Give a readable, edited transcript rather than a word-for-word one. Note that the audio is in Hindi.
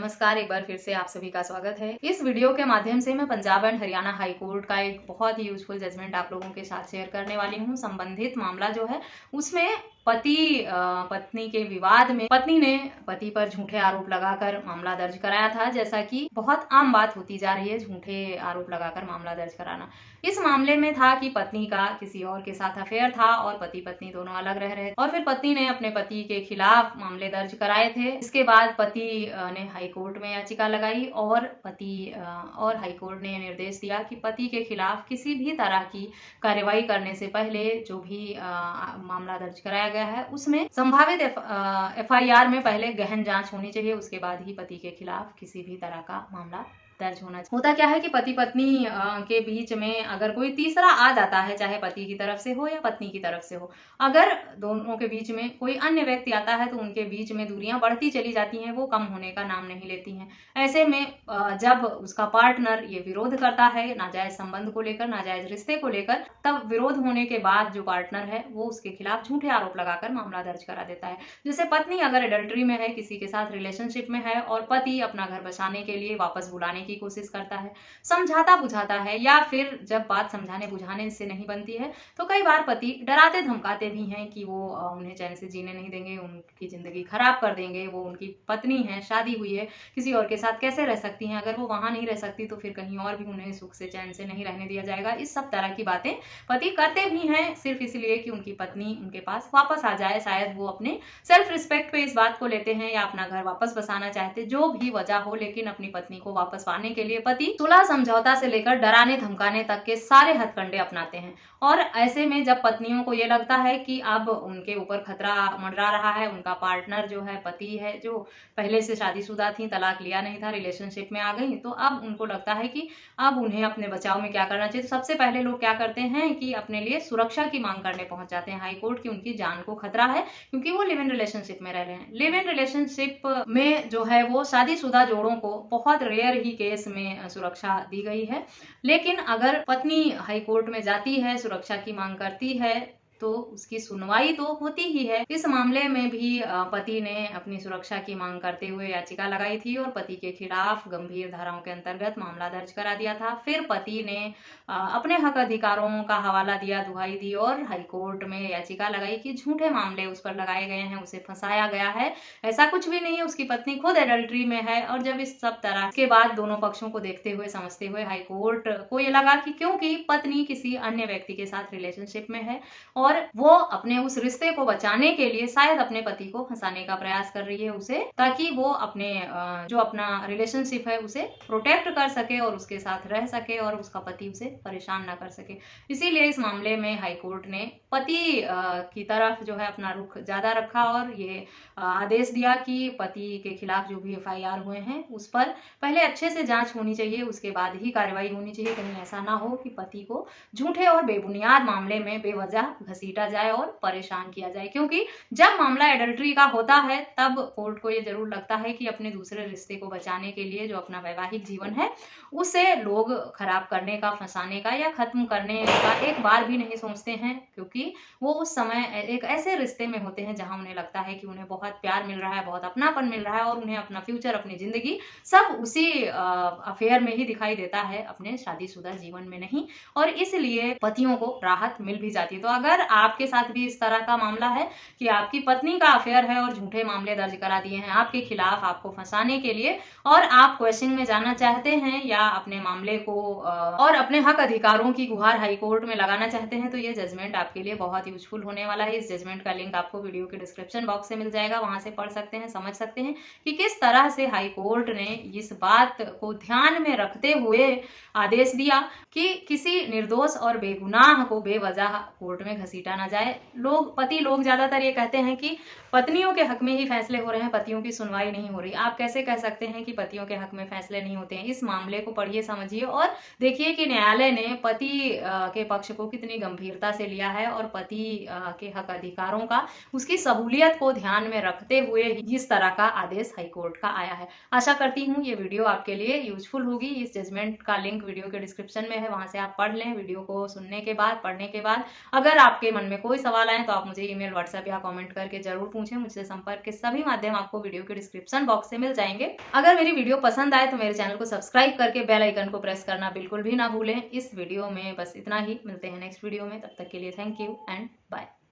नमस्कार, एक बार फिर से आप सभी का स्वागत है। इस वीडियो के माध्यम से मैं Punjab and Haryana high court का एक बहुत ही यूजफुल जजमेंट आप लोगों के साथ शेयर करने वाली हूँ। संबंधित मामला जो है उसमें पति पत्नी के विवाद में पत्नी ने पति पर झूठे आरोप लगाकर मामला दर्ज कराया था। जैसा कि बहुत आम बात होती जा रही है झूठे आरोप लगाकर मामला दर्ज कराना। इस मामले में था कि पत्नी का किसी और के साथ अफेयर था और पति पत्नी दोनों अलग रह रहे थे और फिर पत्नी ने अपने पति के खिलाफ मामले दर्ज कराए थे। इसके बाद पति ने हाई कोर्ट में याचिका लगाई और हाई कोर्ट ने निर्देश दिया कि पति के खिलाफ किसी भी तरह की कार्रवाई करने से पहले जो भी मामला दर्ज कराया गया है उसमें संभावित एफआईआर में पहले गहन जांच होनी चाहिए। उसके बाद ही पति के खिलाफ किसी भी तरह का मामला दर्ज होना चाहिए। होता क्या है कि पति पत्नी के बीच में अगर कोई तीसरा आ जाता है, चाहे पति की तरफ से हो या पत्नी की तरफ से हो, अगर दोनों के बीच में कोई अन्य व्यक्ति आता है तो उनके बीच में दूरियां बढ़ती चली जाती हैं, वो कम होने का नाम नहीं लेती हैं। ऐसे में जब उसका पार्टनर ये विरोध करता है नाजायज संबंध को लेकर, नाजायज रिश्ते को लेकर, तब विरोध होने के बाद जो पार्टनर है वो उसके खिलाफ झूठे आरोप लगाकर मामला दर्ज करा देता है। जैसे पत्नी अगर एडल्ट्री में है, किसी के साथ रिलेशनशिप में है और पति अपना घर बचाने के लिए वापस बुलाने की कोशिश करता है, समझाता बुझाता है, या फिर जब बात समझाने बुझाने से नहीं बनती है तो कई बार पति डराते धमकाते भी हैं कि वो उन्हें चैन से जीने नहीं देंगे, उनकी जिंदगी खराब कर देंगे, वो उनकी पत्नी है, शादी हुई है, किसी और के साथ कैसे रह सकती हैं, अगर वो वहां नहीं रह सकती तो फिर कहीं और भी उन्हें सुख से चैन से नहीं रहने दिया जाएगा। इस सब तरह की बातें पति करते भी हैं सिर्फ इसलिए कि उनकी पत्नी उनके पास वापस आ जाए। शायद वो अपने सेल्फ रिस्पेक्ट पे इस बात को लेते हैं या अपना घर वापस बसाना चाहते, जो भी वजह हो, लेकिन अपनी पत्नी को वापस पाने के लिए पति सुलह समझौता से लेकर डराने धमकाने तक के सारे हथकंडे अपनाते हैं। और ऐसे में जब पत्नियों को ये लगता है कि अब उनके ऊपर खतरा मंडरा रहा है, उनका पार्टनर जो है, पति है, जो पहले से शादीशुदा थी, तलाक लिया नहीं था, रिलेशनशिप में आ गई, तो अब उनको लगता है कि अब उन्हें अपने बचाव में क्या करना चाहिए। तो सबसे पहले लोग क्या करते हैं कि अपने लिए सुरक्षा की मांग करने पहुंच जाते हैं हाई कोर्ट की उनकी जान को खतरा है, क्योंकि वो लिव इन रिलेशनशिप में रह रहे हैं। लिव इन रिलेशनशिप में जो है वो शादीशुदा जोड़ों को बहुत रेयर ही केस में सुरक्षा दी गई है। लेकिन अगर पत्नी हाई कोर्ट में जाती है, सुरक्षा की मांग करती है, तो उसकी सुनवाई तो होती ही है। इस मामले में भी पति ने अपनी सुरक्षा की मांग करते हुए याचिका लगाई थी और पति के खिलाफ गंभीर धाराओं के अंतर्गत मामला दर्ज करा दिया था। फिर पति ने अपने हक अधिकारों का हवाला दिया, दुहाई दी और हाई कोर्ट में याचिका लगाई कि झूठे मामले उस पर लगाए गए हैं, उसे फंसाया गया है, ऐसा कुछ भी नहीं है, उसकी पत्नी खुद एडल्ट्री में है। और जब इस सब तरह के बाद दोनों पक्षों को देखते हुए, समझते हुए हाई कोर्ट को ये लगा कि क्योंकि पत्नी किसी अन्य व्यक्ति के साथ रिलेशनशिप में है और वो अपने उस रिश्ते को बचाने के लिए शायद अपने पति को फंसाने का प्रयास कर रही है उसे, ताकि वो अपने जो अपना रिलेशनशिप है उसे प्रोटेक्ट कर सके और उसके साथ रह सके और उसका पति उसे परेशान ना कर सके। इसीलिए इस मामले में हाई कोर्ट ने पति की तरफ जो है अपना रुख ज्यादा रखा और ये आदेश दिया कि पति के खिलाफ जो भी एफआईआर हुए हैं उस पर पहले अच्छे से जांच होनी चाहिए, उसके बाद ही कार्रवाई होनी चाहिए। कहीं ऐसा ना हो कि पति को झूठे और बेबुनियाद मामले में बेवजह घसीटा जाए और परेशान किया जाए, क्योंकि जब मामला एडल्ट्री का होता है तब कोर्ट को ये जरूर लगता है कि अपने दूसरे रिश्ते को बचाने के लिए जो अपना वैवाहिक जीवन है उसे लोग खराब करने का, फंसाने का या खत्म करने का एक बार भी नहीं सोचते हैं, क्योंकि वो उस समय एक ऐसे रिश्ते में होते हैं जहां उन्हें लगता है कि उन्हें बहुत प्यार मिल रहा है, बहुत अपनापन मिल रहा है और उन्हें अपना फ्यूचर, अपनी जिंदगी सब उसी अफेयर में ही दिखाई देता है, अपने शादीशुदा जीवन में नहीं। और इसलिए पतियों को राहत मिल भी जाती है। तो अगर आपके साथ भी इस तरह का मामला है कि आपकी पत्नी का अफेयर है और झूठे मामले दर्ज करा दिए हैं आपके खिलाफ आपको फंसाने के लिए, और आप क्वेश्चन में जाना चाहते हैं या अपने मामले को और अपने हक अधिकारों की गुहार हाई कोर्ट में लगाना चाहते हैं, तो ये जजमेंट आपके लिए बहुत यूजफुल होने वाला है। इस जजमेंट का लिंक आपको वीडियो के डिस्क्रिप्शन बॉक्स से मिल जाएगा, वहां से पढ़ सकते हैं, समझ सकते हैं कि किस तरह से हाई कोर्ट ने इस बात को ध्यान में रखते हुए आदेश दिया कि किसी निर्दोष और बेगुनाह को बेवजह कोर्ट में घसीटा ना जाए। पति लोग ज्यादातर ये कहते हैं कि पत्नियों के हक में ही फैसले हो रहे हैं, पतियों की सुनवाई नहीं हो रही। आप कैसे कह सकते हैं कि पतियों के हक में फैसले नहीं होते हैं? इस मामले को पढ़िए, समझिए और देखिए कि न्यायालय ने पति के पक्ष को कितनी गंभीरता से लिया है और पति के हक अधिकारों का, उसकी सहूलियत को ध्यान में रखते हुए इस तरह का आदेश हाई कोर्ट का आया है। आशा करती हूँ ये वीडियो आपके लिए यूजफुल होगी। इस जजमेंट का लिंक वीडियो के डिस्क्रिप्शन में है, वहां से आप पढ़ लें। वीडियो को सुनने के बाद, पढ़ने के बाद अगर आपके आगे मन में कोई सवाल आए तो आप मुझे ईमेल, व्हाट्सएप या कमेंट करके जरूर पूछें। मुझसे संपर्क के सभी माध्यम आपको वीडियो के डिस्क्रिप्शन बॉक्स से मिल जाएंगे। अगर मेरी वीडियो पसंद आए तो मेरे चैनल को सब्सक्राइब करके बेल आइकन को प्रेस करना बिल्कुल भी ना भूलें। इस वीडियो में बस इतना ही, मिलते हैं नेक्स्ट वीडियो में, तब तक के लिए थैंक यू एंड बाय।